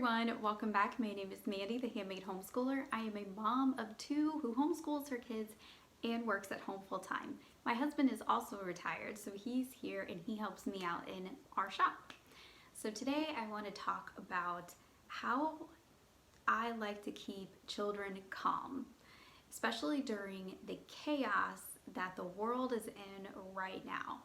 everyone, welcome back. My name is Mandy, the Handmade Homeschooler. I am a mom of two who homeschools her kids and works at home full time. My husband is also retired, so he's here and he helps me out in our shop. So today I want to talk about how I like to keep children calm, especially during the chaos that the world is in right now.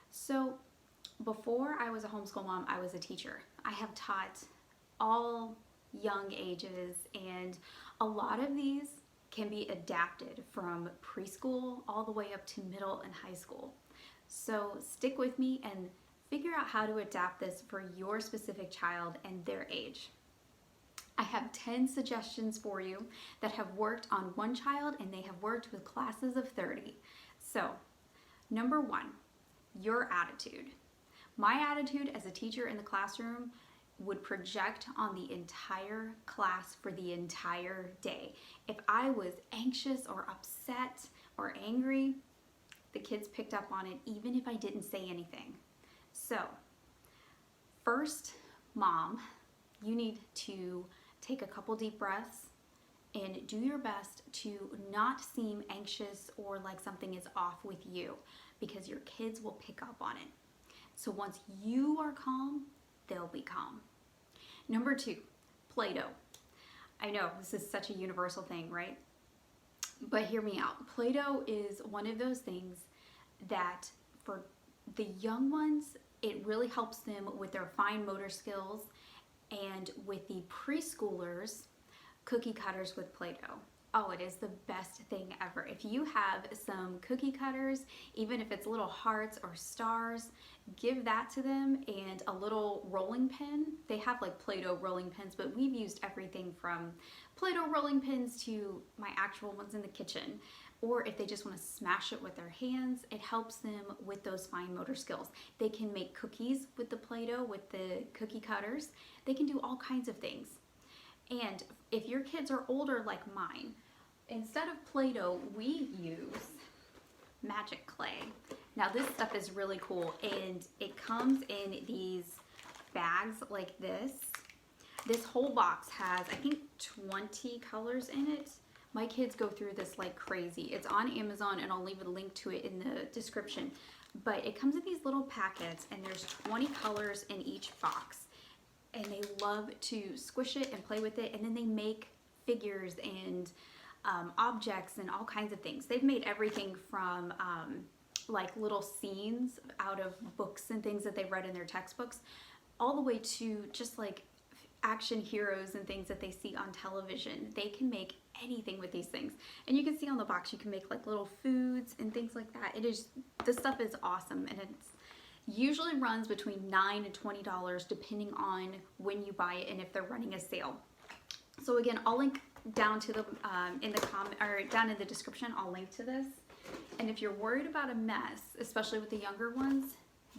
So before I was a homeschool mom, I was a teacher. I have taught all young ages, and a lot of these can be adapted from preschool all the way up to middle and high school. So stick with me and figure out how to adapt this for your specific child and their age. I have 10 suggestions for you that have worked on one child and they have worked with classes of 30. So, number one, your attitude. My attitude as a teacher in the classroom would project on the entire class for the entire day. If I was anxious or upset or angry, the kids picked up on it even if I didn't say anything. So, first, mom, you need to take a couple deep breaths and do your best to not seem anxious or like something is off with you, because your kids will pick up on it. So once you are calm, they'll be calm. Number two, Play-Doh. I know this is such a universal thing, right? But hear me out. Play-Doh is one of those things that for the young ones, it really helps them with their fine motor skills, and with the preschoolers, cookie cutters with Play-Doh. Oh, it is the best thing ever. If you have some cookie cutters, even if it's little hearts or stars, give that to them, and a little rolling pin. They have like Play-Doh rolling pins, but we've used everything from Play-Doh rolling pins to my actual ones in the kitchen. Or if they just want to smash it with their hands, it helps them with those fine motor skills. They can make cookies with the Play-Doh, with the cookie cutters. They can do all kinds of things. And if your kids are older like mine, instead of Play-Doh, we use magic clay. Now this stuff is really cool, and it comes in these bags like this. This whole box has, I think, 20 colors in it. My kids go through this like crazy. It's on Amazon, and I'll leave a link to it in the description. But it comes in these little packets, and there's 20 colors in each box. And they love to squish it and play with it, and then they make figures and objects and all kinds of things. They've made everything from like little scenes out of books and things that they read in their textbooks, all the way to just like action heroes and things that they see on television. They can make anything with these things. And you can see on the box, you can make like little foods and things like that. This stuff is awesome, and it's usually runs between $9 and $20 depending on when you buy it and if they're running a sale. So again, I'll link down to the down in the description. I'll link to this. And if you're worried about a mess, especially with the younger ones,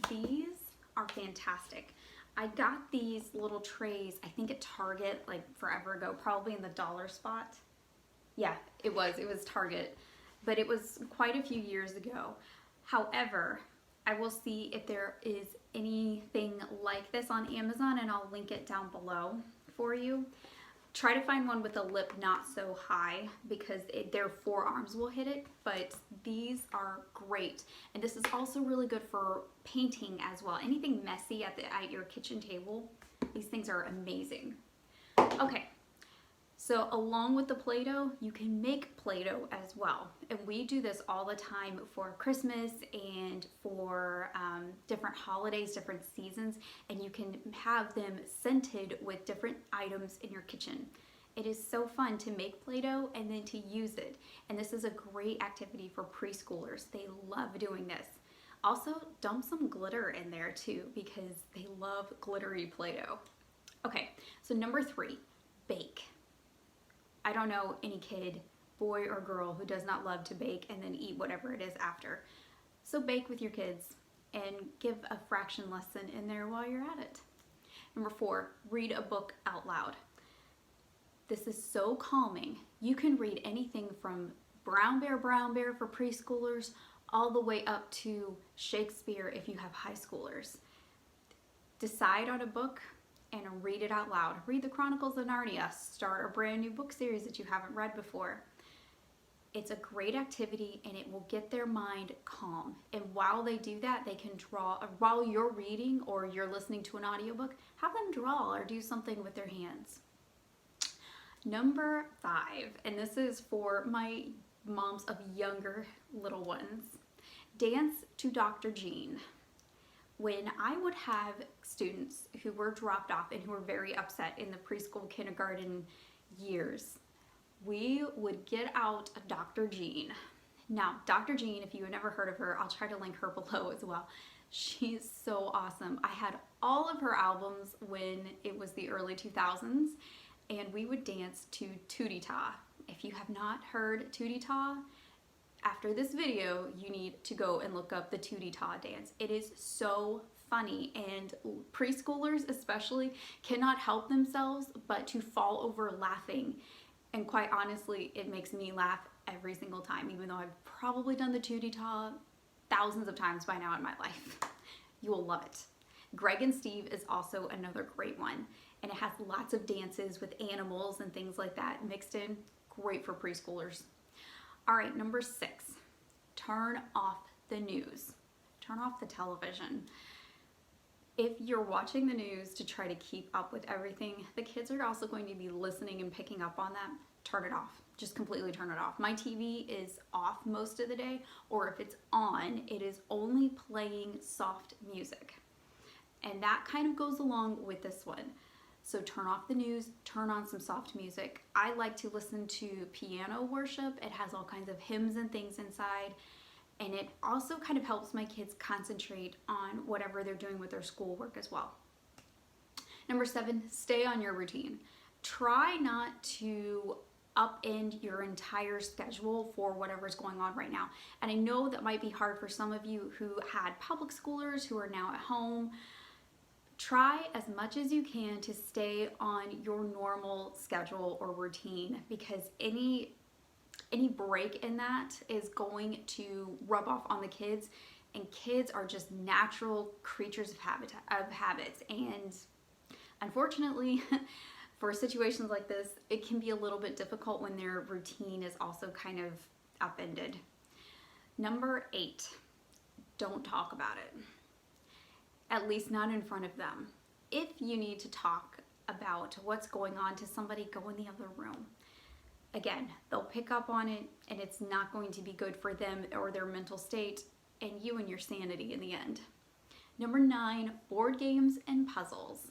these are fantastic. I got these little trays, I think at Target, like forever ago, probably in the dollar spot. Yeah, it was Target, but it was quite a few years ago. However, I will see if there is anything like this on Amazon, and I'll link it down below for you. Try to find one with a lip not so high, because their forearms will hit it, but these are great. And this is also really good for painting as well. Anything messy at your kitchen table, these things are amazing. Okay. So along with the Play-Doh, you can make Play-Doh as well. And we do this all the time for Christmas and for different holidays, different seasons, and you can have them scented with different items in your kitchen. It is so fun to make Play-Doh and then to use it. And this is a great activity for preschoolers. They love doing this. Also, dump some glitter in there too, because they love glittery Play-Doh. Okay, so number three, bake. I don't know any kid, boy or girl, who does not love to bake and then eat whatever it is after. So bake with your kids and give a fraction lesson in there while you're at it. Number four, read a book out loud. This is so calming. You can read anything from Brown Bear for preschoolers, all the way up to Shakespeare if you have high schoolers. Decide on a book and read it out loud. Read the Chronicles of Narnia. Start a brand new book series that you haven't read before. It's a great activity and it will get their mind calm. And while they do that, they can draw. While you're reading or you're listening to an audiobook, have them draw or do something with their hands. Number 5, and this is for my moms of younger little ones. Dance to Dr. Jean. When I would have students who were dropped off and who were very upset in the preschool, kindergarten years, we would get out a Dr. Jean. Now, Dr. Jean, if you have never heard of her, I'll try to link her below as well. She's so awesome. I had all of her albums when it was the early 2000s, and we would dance to Tootie Ta. If you have not heard Tootie Ta, after this video, you need to go and look up the Tootie Ta dance. It is so funny, and preschoolers especially cannot help themselves but to fall over laughing. And quite honestly, it makes me laugh every single time, even though I've probably done the Tootie Ta thousands of times by now in my life. You will love it. Greg and Steve is also another great one, and it has lots of dances with animals and things like that mixed in. Great for preschoolers. All right, number 6, turn off the news. Turn off the television. If you're watching the news to try to keep up with everything, the kids are also going to be listening and picking up on that. Turn it off. Just completely turn it off. My TV is off most of the day, or if it's on, it is only playing soft music. And that kind of goes along with this one. So turn off the news, turn on some soft music. I like to listen to piano worship. It has all kinds of hymns and things inside. And it also kind of helps my kids concentrate on whatever they're doing with their schoolwork as well. Number 7, stay on your routine. Try not to upend your entire schedule for whatever's going on right now. And I know that might be hard for some of you who had public schoolers who are now at home. Try as much as you can to stay on your normal schedule or routine, because any break in that is going to rub off on the kids, and kids are just natural creatures of habits. And unfortunately, for situations like this, it can be a little bit difficult when their routine is also kind of upended. Number 8, don't talk about it. At least not in front of them. If you need to talk about what's going on to somebody, go in the other room. Again, they'll pick up on it, and it's not going to be good for them or their mental state, and you and your sanity in the end. Number 9, board games and puzzles.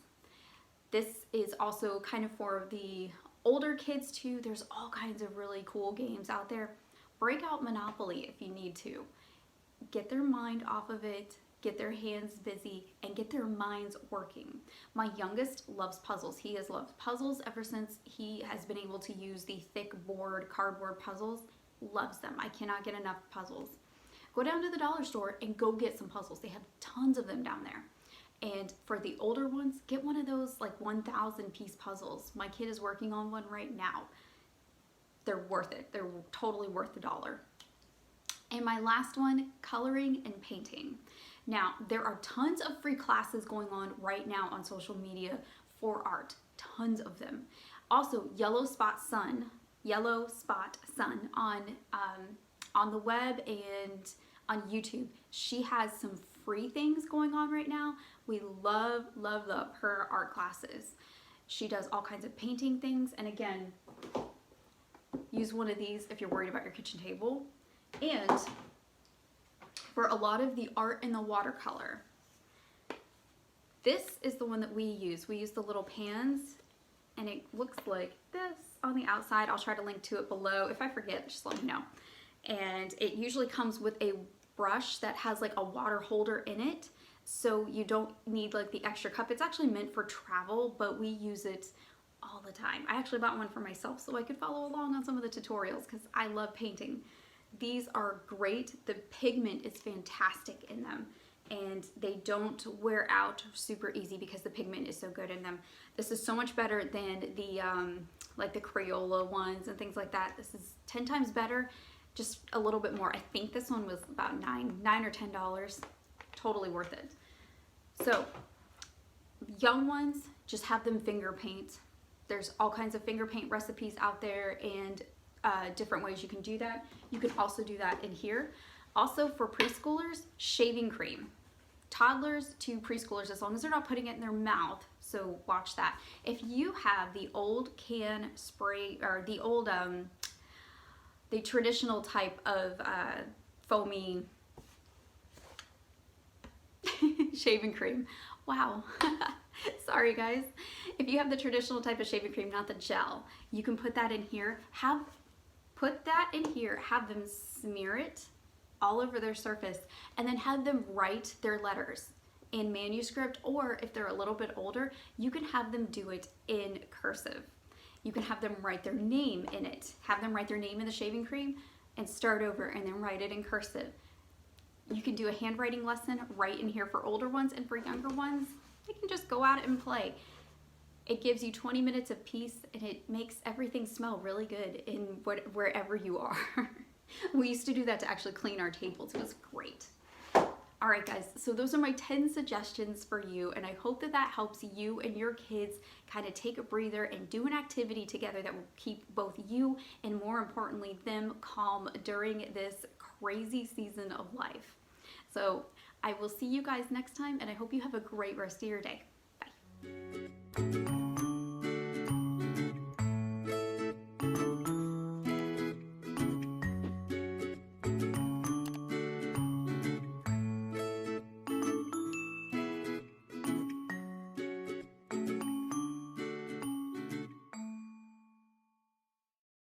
This is also kind of for the older kids too. There's all kinds of really cool games out there. Break out Monopoly if you need to. Get their mind off of it, get their hands busy, and get their minds working. My youngest loves puzzles. He has loved puzzles ever since he has been able to use the thick cardboard puzzles. Loves them. I cannot get enough puzzles. Go down to the dollar store and go get some puzzles. They have tons of them down there. And for the older ones, get one of those like 1,000 piece puzzles. My kid is working on one right now. They're worth it. They're totally worth the $1. And my last one, coloring and painting. Now, there are tons of free classes going on right now on social media for art, tons of them. Also, Yellow Spot Sun on the web and on YouTube. She has some free things going on right now. We love her art classes. She does all kinds of painting things, and again, use one of these if you're worried about your kitchen table. And for a lot of the art in the watercolor, this is the one that we use. We use the little pans, and it looks like this on the outside. I'll try to link to it below. If I forget, just let me know. And it usually comes with a brush that has like a water holder in it, so you don't need like the extra cup. It's actually meant for travel, but we use it all the time. I actually bought one for myself so I could follow along on some of the tutorials because I love painting. These are great. The pigment is fantastic in them, and they don't wear out super easy because the pigment is so good in them. This is so much better than the like the Crayola ones and things like that. This is 10 times better, just a little bit more. I think this one was about $9 or $10. Totally worth it. So young ones, just have them finger paint. There's all kinds of finger paint recipes out there and different ways you can do that. You can also do that in here. Also for preschoolers, shaving cream. Toddlers to preschoolers, as long as they're not putting it in their mouth, so watch that. If you have the old can spray, or the old, the traditional type of foamy shaving cream, wow, sorry guys. If you have the traditional type of shaving cream, not the gel, you can put that in here. Put that in here, have them smear it all over their surface, and then have them write their letters in manuscript, or if they're a little bit older, you can have them do it in cursive. You can have them write their name in it. Have them write their name in the shaving cream and start over and then write it in cursive. You can do a handwriting lesson right in here for older ones, and for younger ones, they can just go out and play. It gives you 20 minutes of peace, and it makes everything smell really good in wherever you are. We used to do that to actually clean our tables. It was great. All right, guys, so those are my 10 suggestions for you, and I hope that that helps you and your kids kind of take a breather and do an activity together that will keep both you and, more importantly, them calm during this crazy season of life. So I will see you guys next time, and I hope you have a great rest of your day. Bye.